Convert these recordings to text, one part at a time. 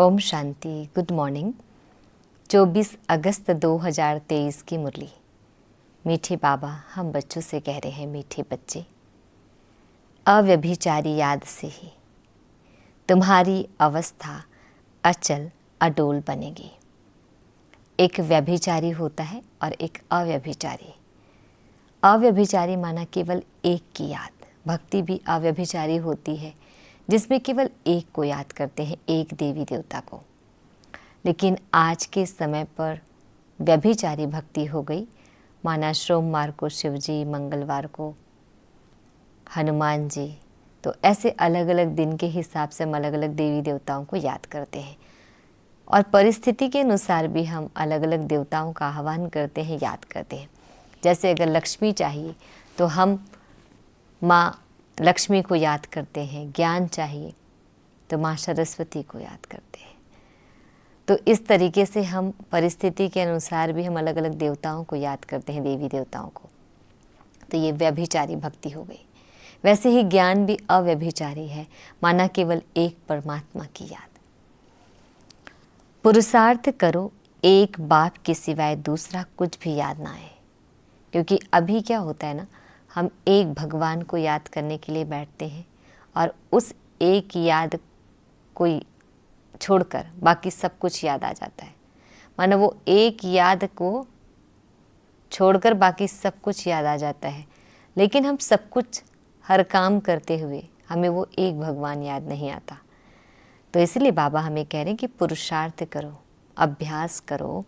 Om Shanti. Good morning. 24 अगस्त 2023 की मुरली। मीठे बाबा हम बच्चों से कह रहे हैं, मीठे बच्चे, अव्यभिचारी याद से ही तुम्हारी अवस्था अचल अडोल बनेगी। एक व्यभिचारी होता है और एक अव्यभिचारी। अव्यभिचारी माना केवल एक की याद। भक्ति भी अव्यभिचारी होती है, जिसमें केवल एक को याद करते हैं, एक देवी देवता को। लेकिन आज के समय पर व्यभिचारी भक्ति हो गई, माना सोमवार को शिव जी, मंगलवार को हनुमान जी। तो ऐसे अलग अलग दिन के हिसाब से हम अलग अलग देवी देवताओं को याद करते हैं, और परिस्थिति के अनुसार भी हम अलग अलग देवताओं का आह्वान करते हैं, याद करते हैं। जैसे अगर लक्ष्मी चाहिए तो हम माँ लक्ष्मी को याद करते हैं, ज्ञान चाहिए तो माँ सरस्वती को याद करते हैं। तो इस तरीके से हम परिस्थिति के अनुसार भी हम अलग अलग देवताओं को याद करते हैं, देवी देवताओं को। तो ये व्यभिचारी भक्ति हो गई। वैसे ही ज्ञान भी अव्यभिचारी है, माना केवल एक परमात्मा की याद। पुरुषार्थ करो, एक बाप के सिवाय दूसरा कुछ भी याद ना आए। क्योंकि अभी क्या होता है ना, हम एक भगवान को याद करने के लिए बैठते हैं और उस एक याद को छोड़कर बाकी सब कुछ याद आ जाता है। मानो वो एक याद को छोड़कर बाकी सब कुछ याद आ जाता है, लेकिन हम सब कुछ हर काम करते हुए हमें वो एक भगवान याद नहीं आता। तो इसलिए बाबा हमें कह रहे हैं कि पुरुषार्थ करो, अभ्यास करो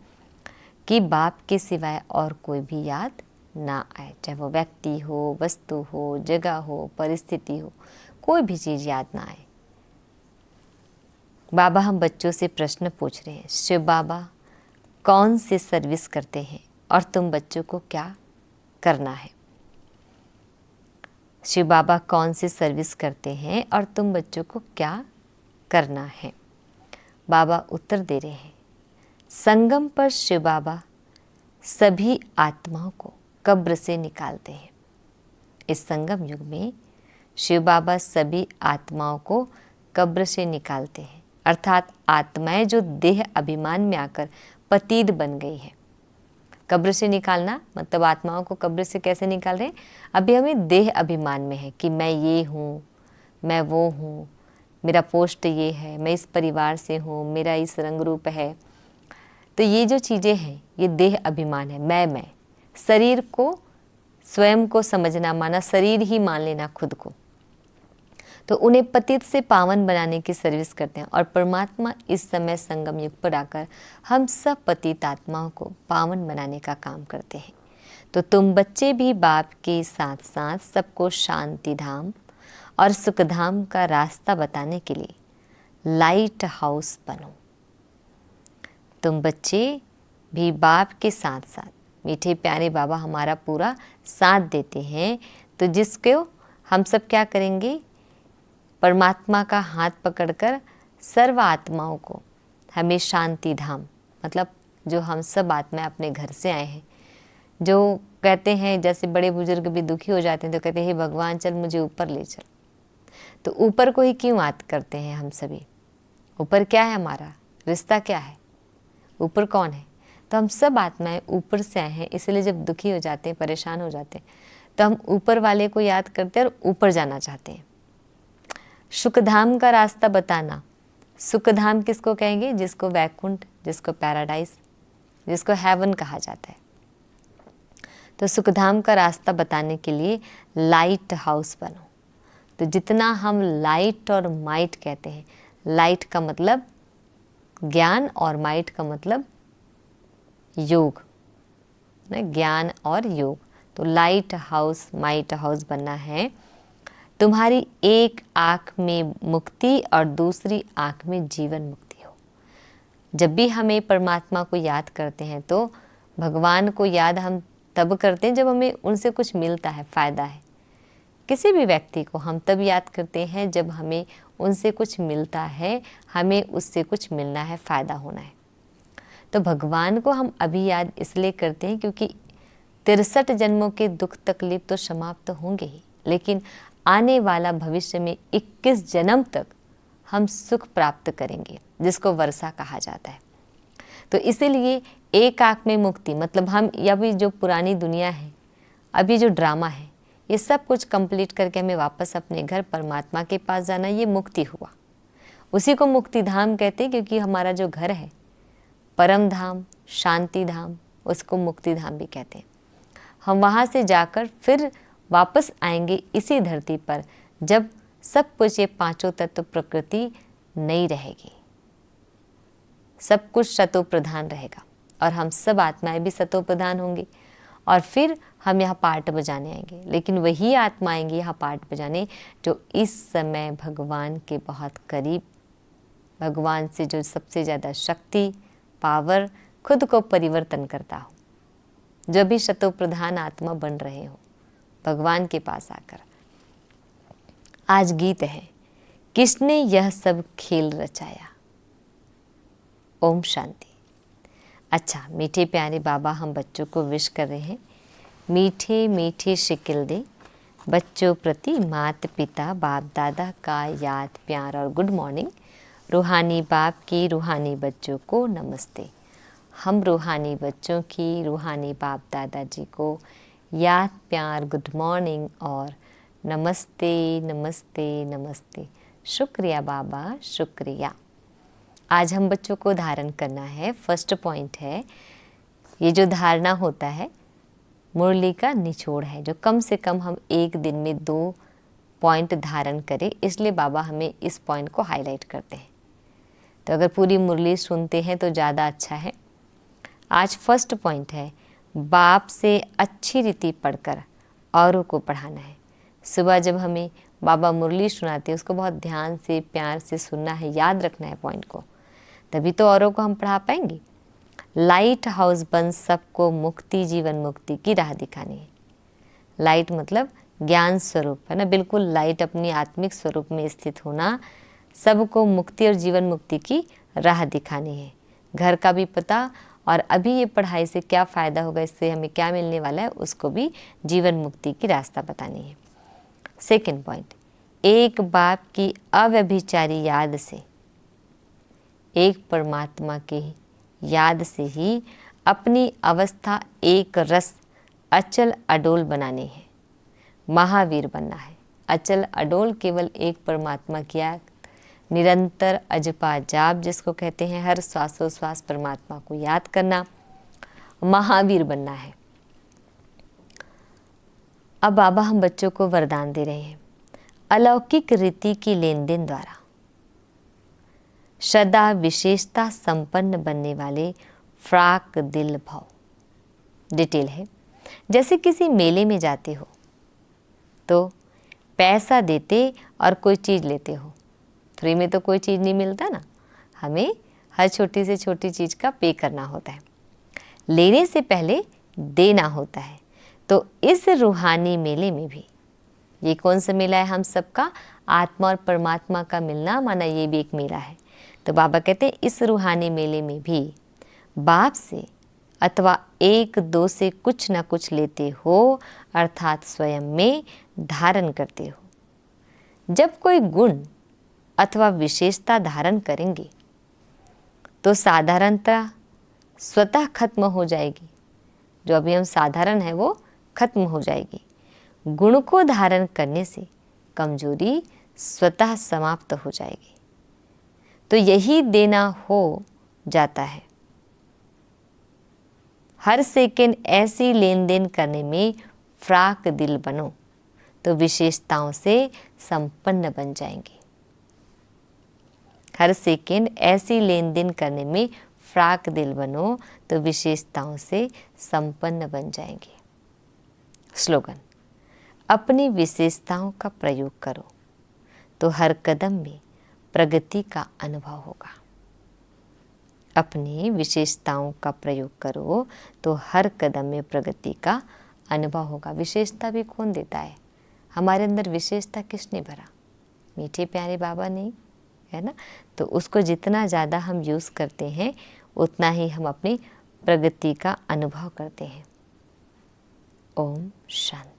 कि बाप के सिवाय और कोई भी याद ना आए। चाहे वो व्यक्ति हो, वस्तु हो, जगह हो, परिस्थिति हो, कोई भी चीज़ याद ना आए। बाबा हम बच्चों से प्रश्न पूछ रहे हैं, शिव बाबा कौन सी सर्विस करते हैं और तुम बच्चों को क्या करना है? शिव बाबा कौन सी सर्विस करते हैं और तुम बच्चों को क्या करना है? बाबा उत्तर दे रहे हैं, संगम पर शिव बाबा सभी आत्माओं को कब्र से निकालते हैं। इस संगम युग में शिव बाबा सभी आत्माओं को कब्र से निकालते हैं, अर्थात आत्माएं जो देह अभिमान में आकर पतित बन गई है। कब्र से निकालना मतलब आत्माओं को कब्र से कैसे निकाल रहे हैं? अभी हमें देह अभिमान में है कि मैं ये हूँ, मैं वो हूँ, मेरा पोस्ट ये है, मैं इस परिवार से हूँ, मेरा इस रंग रूप है। तो ये जो चीज़ें हैं ये देह अभिमान है। मैं शरीर को, स्वयं को समझना, माना शरीर ही मान लेना खुद को। तो उन्हें पतित से पावन बनाने की सर्विस करते हैं। और परमात्मा इस समय संगम युग पर आकर हम सब पतित आत्माओं को पावन बनाने का काम करते हैं। तो तुम बच्चे भी बाप के साथ साथ सबको शांति धाम और सुखधाम का रास्ता बताने के लिए लाइट हाउस बनो। तुम बच्चे भी बाप के साथ साथ, मीठे प्यारे बाबा हमारा पूरा साथ देते हैं। तो जिसको हम सब क्या करेंगे, परमात्मा का हाथ पकड़कर सर्व आत्माओं को हमें शांति धाम, मतलब जो हम सब आत्माएं अपने घर से आए हैं, जो कहते हैं, जैसे बड़े बुजुर्ग भी दुखी हो जाते हैं तो कहते हैं, हे भगवान चल मुझे ऊपर ले चल। तो ऊपर को ही क्यों याद करते हैं हम सभी? ऊपर क्या है, हमारा रिश्ता क्या है? ऊपर कौन है? तो हम सब आत्माएं ऊपर से आए हैं। इसलिए जब दुखी हो जाते हैं, परेशान हो जाते हैं, तो हम ऊपर वाले को याद करते हैं और ऊपर जाना चाहते हैं। सुखधाम का रास्ता बताना। सुखधाम किसको कहेंगे? जिसको वैकुंठ, जिसको पैराडाइज, जिसको हेवन कहा जाता है। तो सुखधाम का रास्ता बताने के लिए लाइट हाउस बनो। तो जितना हम लाइट और माइट कहते हैं, लाइट का मतलब ज्ञान और माइट का मतलब योग, ज्ञान और योग। तो लाइट हाउस, माइट हाउस बनना है। तुम्हारी एक आँख में मुक्ति और दूसरी आँख में जीवन मुक्ति हो। जब भी हमें परमात्मा को याद करते हैं तो भगवान को याद हम तब करते हैं जब हमें उनसे कुछ मिलता है, फ़ायदा है। किसी भी व्यक्ति को हम तब याद करते हैं जब हमें उनसे कुछ मिलता है, हमें उससे कुछ मिलना है, फ़ायदा होना है। तो भगवान को हम अभी याद इसलिए करते हैं क्योंकि 63 जन्मों के दुख तकलीफ तो समाप्त होंगे ही, लेकिन आने वाला भविष्य में 21 जन्म तक हम सुख प्राप्त करेंगे, जिसको वर्षा कहा जाता है। तो इसीलिए एक आंख में मुक्ति, मतलब हम अभी जो पुरानी दुनिया है, अभी जो ड्रामा है, ये सब कुछ कंप्लीट करके हमें वापस अपने घर परमात्मा के पास जाना, ये मुक्ति हुआ। उसी को मुक्ति धाम कहते हैं, क्योंकि हमारा जो घर है परम धाम, शांति धाम, उसको मुक्ति धाम भी कहते हैं। हम वहाँ से जाकर फिर वापस आएंगे इसी धरती पर, जब सब कुछ, ये पांचों तत्व प्रकृति नहीं रहेगी, सब कुछ सतो प्रधान रहेगा और हम सब आत्माएं भी सतो प्रधान होंगी। और फिर हम यहाँ पार्ट बजाने आएंगे, लेकिन वही आत्मा आएंगी यहाँ पार्ट बजाने जो इस समय भगवान के बहुत करीब, भगवान से जो सबसे ज़्यादा शक्ति, पावर, खुद को परिवर्तन करता हो, जो भी शतो प्रधान आत्मा बन रहे हो भगवान के पास आकर। आज गीत है, किसने यह सब खेल रचाया। ओम शांति। अच्छा, मीठे प्यारे बाबा हम बच्चों को विश कर रहे हैं, मीठे मीठे शिकिल दे बच्चों प्रति माता पिता बाप दादा का याद प्यार और गुड मॉर्निंग। रूहानी बाप की रूहानी बच्चों को नमस्ते। हम रूहानी बच्चों की रूहानी बाप दादा जी को याद प्यार गुड मॉर्निंग और नमस्ते नमस्ते नमस्ते। शुक्रिया बाबा, शुक्रिया। आज हम बच्चों को धारण करना है, फर्स्ट पॉइंट है, ये जो धारणा होता है मुरली का निचोड़ है, जो कम से कम हम एक दिन में 2 पॉइंट धारण करें, इसलिए बाबा हमें इस पॉइंट को हाईलाइट करते हैं। तो अगर पूरी मुरली सुनते हैं तो ज़्यादा अच्छा है। आज फर्स्ट पॉइंट है, बाप से अच्छी रीति पढ़कर औरों को पढ़ाना है। सुबह जब हमें बाबा मुरली सुनाते हैं, उसको बहुत ध्यान से प्यार से सुनना है, याद रखना है पॉइंट को, तभी तो औरों को हम पढ़ा पाएंगे। लाइट हाउस बन सबको मुक्ति जीवन मुक्ति की राह दिखानी है। लाइट मतलब ज्ञान स्वरूप है ना, बिल्कुल लाइट अपनी आत्मिक स्वरूप में स्थित होना, सबको मुक्ति और जीवन मुक्ति की राह दिखानी है। घर का भी पता, और अभी ये पढ़ाई से क्या फ़ायदा होगा, इससे हमें क्या मिलने वाला है, उसको भी जीवन मुक्ति की रास्ता बतानी है। सेकंड पॉइंट, एक बाप की अव्यभिचारी याद से, एक परमात्मा की याद से ही अपनी अवस्था एक रस अचल अडोल बनानी है, महावीर बनना है। अचल अडोल केवल एक परमात्मा की याद, निरंतर अजपा जाप जिसको कहते हैं, हर श्वासोश्वास परमात्मा को याद करना, महावीर बनना है। अब बाबा हम बच्चों को वरदान दे रहे हैं, अलौकिक रीति की लेन देन द्वारा सदा विशेषता संपन्न बनने वाले फ्राक दिल भाव। डिटेल है, जैसे किसी मेले में जाते हो तो पैसा देते और कोई चीज़ लेते हो, फ्री में तो कोई चीज़ नहीं मिलता ना, हमें हर छोटी से छोटी चीज़ का पे करना होता है, लेने से पहले देना होता है। तो इस रूहानी मेले में भी, ये कौन सा मेला है, हम सबका आत्मा और परमात्मा का मिलना, माना ये भी एक मेला है। तो बाबा कहते हैं इस रूहानी मेले में भी बाप से अथवा एक दो से कुछ ना कुछ लेते हो, अर्थात स्वयं में धारण करते हो। जब कोई गुण अथवा विशेषता धारण करेंगे तो साधारणता स्वतः खत्म हो जाएगी, जो अभी हम साधारण है वो खत्म हो जाएगी। गुण को धारण करने से कमजोरी स्वतः समाप्त हो जाएगी। तो यही देना हो जाता है। हर सेकंड ऐसी लेन देन करने में फ्राक दिल बनो तो विशेषताओं से संपन्न बन जाएंगे। हर सेकंड ऐसी लेन देन करने में फ्राक दिल बनो तो विशेषताओं से संपन्न बन जाएंगे। स्लोगन, अपनी विशेषताओं का प्रयोग करो तो हर कदम में प्रगति का अनुभव होगा। अपनी विशेषताओं का प्रयोग करो तो हर कदम में प्रगति का अनुभव होगा। विशेषता भी कौन देता है? हमारे अंदर विशेषता किसने भरा? मीठे प्यारे बाबा ने, है ना। तो उसको जितना ज़्यादा हम यूज़ करते हैं उतना ही हम अपनी प्रगति का अनुभव करते हैं। ओम शांति।